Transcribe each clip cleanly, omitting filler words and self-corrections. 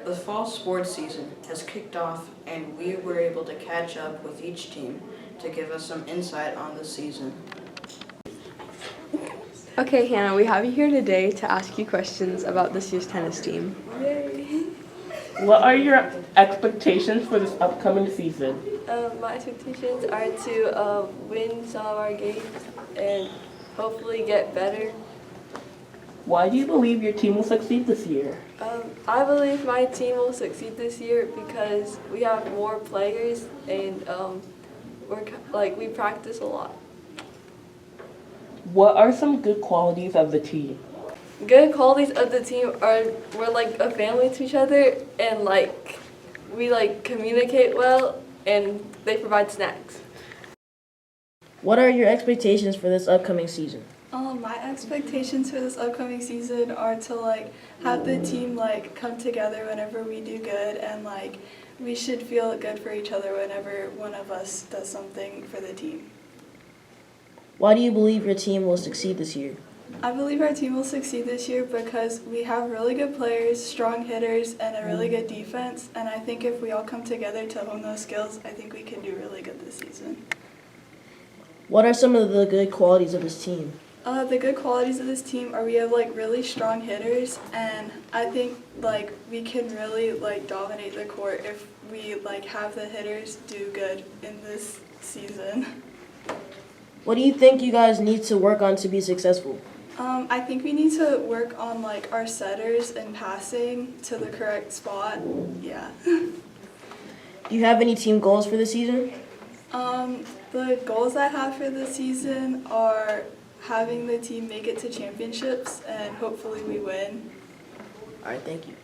The fall sports season has kicked off and we were able to catch up with each team to give us some insight on the season. Okay, Hannah, we have you here today to ask you questions about this year's tennis team. Yay! What are your expectations for this upcoming season? My expectations are to win some of our games and hopefully get better. Why do you believe your team will succeed this year? I believe my team will succeed this year because we have more players and we practice a lot. What are some good qualities of the team? Good qualities of the team are we're like a family to each other and we communicate well and they provide snacks. What are your expectations for this upcoming season? My expectations for this upcoming season are to have the team come together whenever we do good, and we should feel good for each other whenever one of us does something for the team. Why do you believe your team will succeed this year? I believe our team will succeed this year because we have really good players, strong hitters, and a really good defense, and I think if we all come together to hone those skills, I think we can do really good this season. What are some of the good qualities of this team? The good qualities of this team are we have really strong hitters, and I think we can really dominate the court if we have the hitters do good in this season. What do you think you guys need to work on to be successful? I think we need to work on our setters and passing to the correct spot. Yeah. Do you have any team goals for the season? The goals I have for the season are having the team make it to championships and hopefully we win. All right, thank you.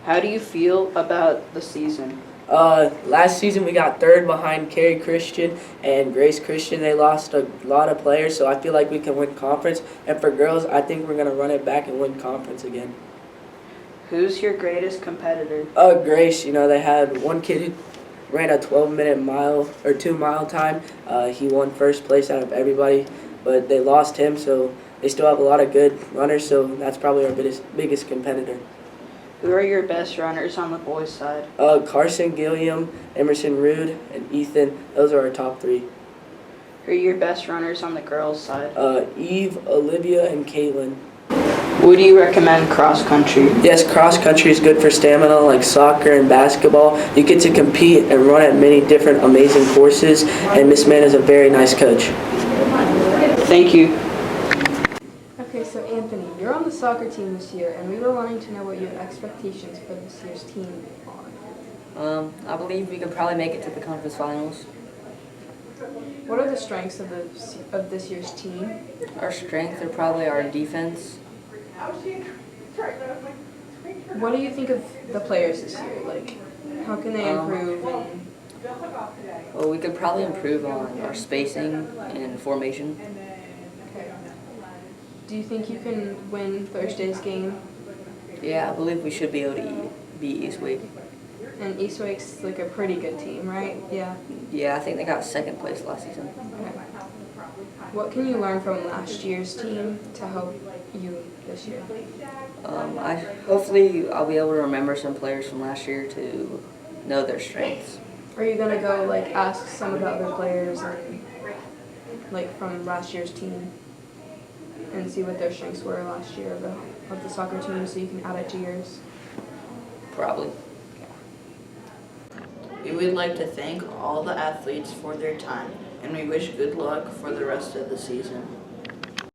How do you feel about the season? Last season we got third behind Carey Christian and Grace Christian. They lost a lot of players, so I feel like we can win conference. And for girls, I think we're going to run it back and win conference again. Who's your greatest competitor? Grace, they had one kid who ran a 12-minute mile or 2-mile time. He won first place out of everybody, but they lost him, so they still have a lot of good runners, so that's probably our biggest competitor. Who are your best runners on the boys' side? Carson Gilliam, Emerson Rude, and Ethan. Those are our top three. Who are your best runners on the girls' side? Eve, Olivia, and Caitlin. Would you recommend cross country? Yes, cross country is good for stamina, like soccer and basketball. You get to compete and run at many different amazing courses, and Miss Mann is a very nice coach. Thank you. Okay, so Anthony, you're on the soccer team this year, and we were wanting to know what your expectations for this year's team are. I believe we could probably make it to the conference finals. What are the strengths of this year's team? Our strengths are probably our defense. What do you think of the players this year? How can they improve? Well, we could probably improve on our spacing and formation. Okay. Do you think you can win Thursday's game? Yeah, I believe we should be able to beat Eastwick. And Eastwick's a pretty good team, right? Yeah. Yeah, I think they got second place last season. Okay. What can you learn from last year's team to help you this year? Hopefully I'll be able to remember some players from last year to know their strengths. Are you gonna go ask some of the other players and from last year's team and see what their strengths were last year of the soccer team so you can add it to yours? Probably. We would like to thank all the athletes for their time, and we wish good luck for the rest of the season.